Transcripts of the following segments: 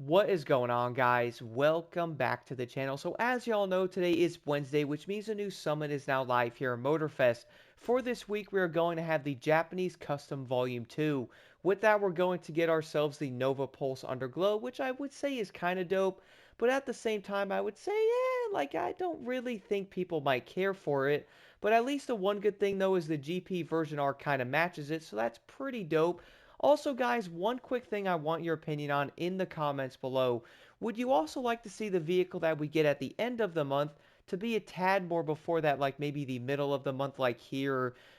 What is going on, guys? Welcome back to the channel. So as y'all know, today is Wednesday, which means a new summit is now live here at Motorfest. For this week, we are going to have the Japanese Custom Volume 2. With that, we're going to get ourselves the Nova Pulse Underglow, which I would say is kind of dope. But at the same time, I would say, yeah, like I don't really think people might care for it. But at least the one good thing, though, is the GP version art kind of matches it, so that's pretty dope. Also, guys, one quick thing I want your opinion on in the comments below. Would you also like to see the vehicle that we get at the end of the month to be a tad more before that, like maybe the middle of the month, like here,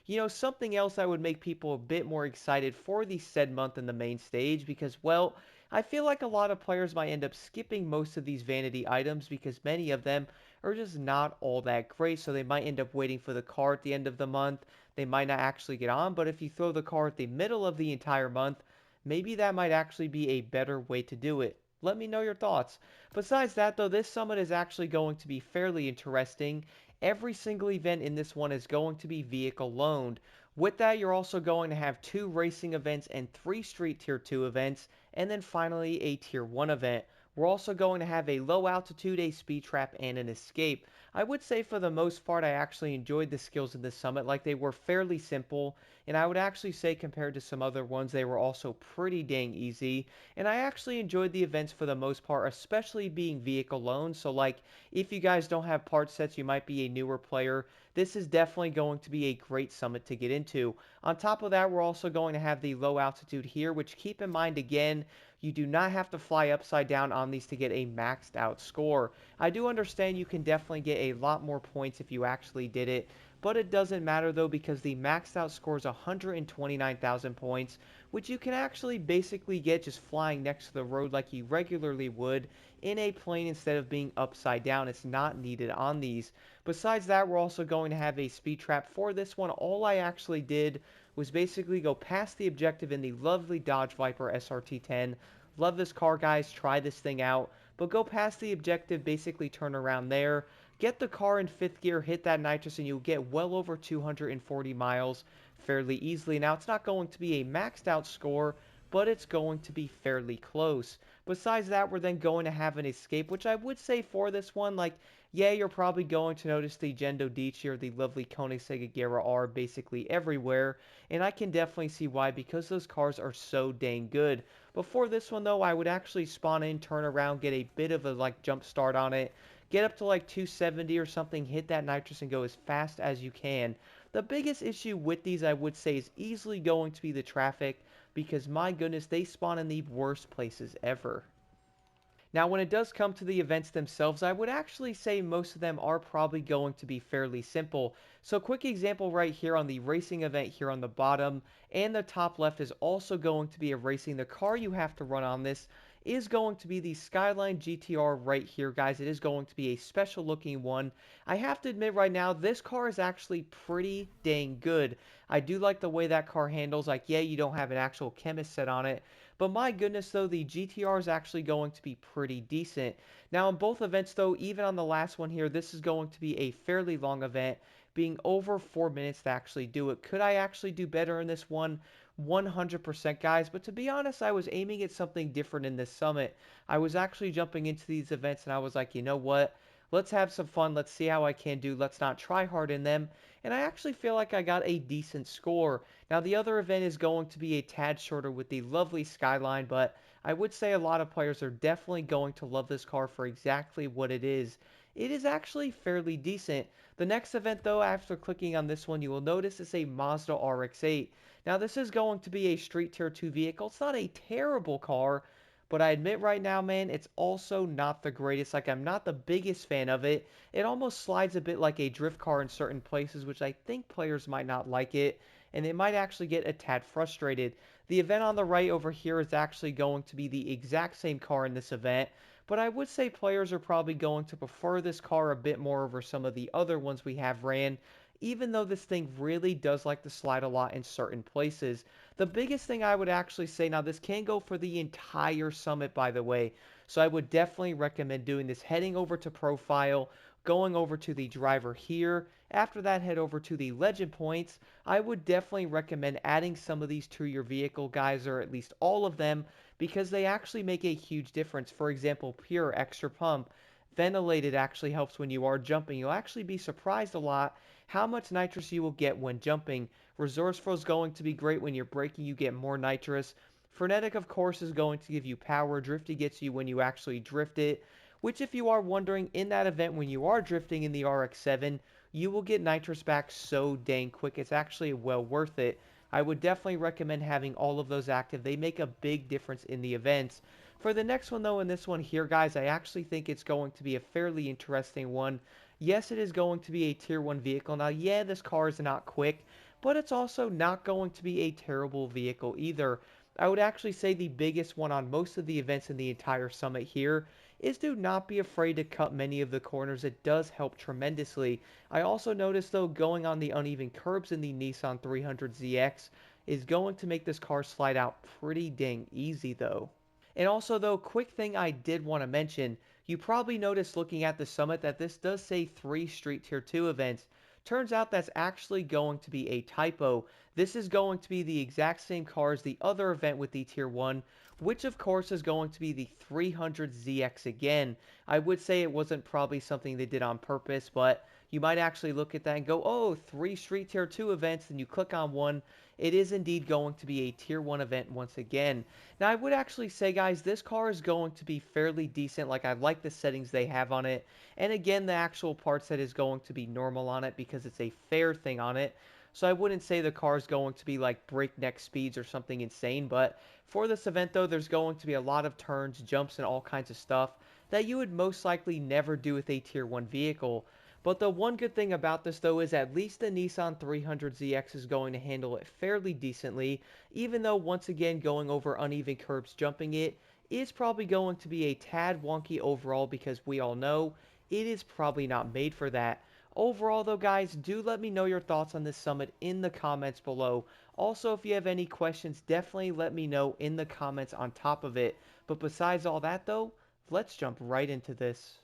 or, something else that would make people a bit more excited for the said month in the main stage? Because, well, I feel like a lot of players might end up skipping most of these vanity items because many of them are just not all that great, so they might end up waiting for the car at the end of the month. They might not actually get on, but if you throw the car at the middle of the entire month, maybe that might actually be a better way to do it. Let me know your thoughts. Besides that, though, this summit is actually going to be fairly interesting. Every single event in this one is going to be vehicle loaned. With that, you're also going to have 2 racing events and 3 street tier 2 events, and then finally a tier 1 event. We're also going to have a low altitude, a speed trap, and an escape. I would say for the most part I actually enjoyed the skills in this summit, like they were fairly simple, and I would actually say compared to some other ones they were also pretty dang easy, and I actually enjoyed the events for the most part, especially being vehicle loans. So like if you guys don't have part sets, you might be a newer player, this is definitely going to be a great summit to get into. On top of that, we're also going to have the low altitude here, which keep in mind again, you do not have to fly upside down on these to get a maxed out score. I do understand you can definitely get a lot more points if you actually did it, but it doesn't matter though because the maxed out score is 129,000 points, which you can actually basically get just flying next to the road like you regularly would in a plane instead of being upside down. It's not needed on these. Besides that, we're also going to have a speed trap for this one. All I actually did was basically go past the objective in the lovely Dodge Viper SRT10. Love this car, guys. Try this thing out. But go past the objective, basically turn around there. Get the car in 5th gear, hit that nitrous, and you'll get well over 240 miles fairly easily. Now, it's not going to be a maxed out score, but it's going to be fairly close. Besides that, we're then going to have an escape, which I would say for this one, like, yeah, you're probably going to notice the Gendo Dici or the lovely Koenigsegg Agera R basically everywhere, and I can definitely see why, because those cars are so dang good. Before this one, though, I would actually spawn in, turn around, get a bit of a, like, jump start on it, get up to, like, 270 or something, hit that nitrous, and go as fast as you can. The biggest issue with these, I would say, is easily going to be the traffic, because, my goodness, they spawn in the worst places ever. Now, when it does come to the events themselves, I would actually say most of them are probably going to be fairly simple. So, quick example right here on the racing event here on the bottom and the top left is also going to be a racing. The car you have to run on this is going to be the Skyline GTR right here, guys. It is going to be a special looking one. I have to admit right now, this car is actually pretty dang good. I do like the way that car handles. Like, yeah, you don't have an actual chemist set on it, but my goodness, though, the GTR is actually going to be pretty decent. Now, in both events, though, even on the last one here, this is going to be a fairly long event, being over 4 minutes to actually do it. Could I actually do better in this one? 100%, guys. But to be honest, I was aiming at something different in this summit. I was actually jumping into these events, and I was like, you know what? Let's have some fun. Let's see how I can do. Let's not try hard in them. And I actually feel like I got a decent score. Now, the other event is going to be a tad shorter with the lovely Skyline, but I would say a lot of players are definitely going to love this car for exactly what it is. It is actually fairly decent. The next event, though, after clicking on this one, you will notice is a Mazda RX-8. Now, this is going to be a Street Tier 2 vehicle. It's not a terrible car, but I admit right now, man, it's also not the greatest. Like, I'm not the biggest fan of it. It almost slides a bit like a drift car in certain places, which I think players might not like it, and they might actually get a tad frustrated. The event on the right over here is actually going to be the exact same car in this event, but I would say players are probably going to prefer this car a bit more over some of the other ones we have ran, even though this thing really does like to slide a lot in certain places. The biggest thing I would actually say, now this can go for the entire summit, by the way, so I would definitely recommend doing this, heading over to profile, going over to the driver here. After that, head over to the legend points. I would definitely recommend adding some of these to your vehicle, guys, or at least all of them, because they actually make a huge difference. For example, pure extra pump, ventilated actually helps when you are jumping. You'll actually be surprised a lot how much nitrous you will get when jumping. Resourceful is going to be great when you're braking, you get more nitrous. Frenetic, of course, is going to give you power. Drifty gets you when you actually drift it, which, if you are wondering, in that event when you are drifting in the RX-7, you will get nitrous back so dang quick. It's actually well worth it. I would definitely recommend having all of those active. They make a big difference in the events. For the next one, though, and this one here, guys, I actually think it's going to be a fairly interesting one. Yes, it is going to be a Tier 1 vehicle. Now, yeah, this car is not quick, but it's also not going to be a terrible vehicle either. I would actually say the biggest one on most of the events in the entire summit here is do not be afraid to cut many of the corners. It does help tremendously. I also noticed, though, going on the uneven curbs in the Nissan 300ZX is going to make this car slide out pretty dang easy, though. And also, though, quick thing I did want to mention, you probably noticed looking at the summit that this does say 3 Street Tier 2 events. Turns out that's actually going to be a typo. This is going to be the exact same car as the other event with the Tier 1, which of course is going to be the 300ZX again. I would say it wasn't probably something they did on purpose, but you might actually look at that and go, oh, 3 Street Tier 2 events, and you click on one. It is indeed going to be a Tier 1 event once again. Now, I would actually say, guys, this car is going to be fairly decent. Like, I like the settings they have on it. And again, the actual part set is going to be normal on it because it's a fair thing on it. So I wouldn't say the car is going to be like breakneck speeds or something insane. But for this event, though, there's going to be a lot of turns, jumps, and all kinds of stuff that you would most likely never do with a Tier 1 vehicle. But the one good thing about this, though, is at least the Nissan 300ZX is going to handle it fairly decently, even though, once again, going over uneven curbs, jumping it, is probably going to be a tad wonky overall because we all know it is probably not made for that. Overall, though, guys, do let me know your thoughts on this summit in the comments below. Also, if you have any questions, definitely let me know in the comments on top of it. But besides all that, though, let's jump right into this.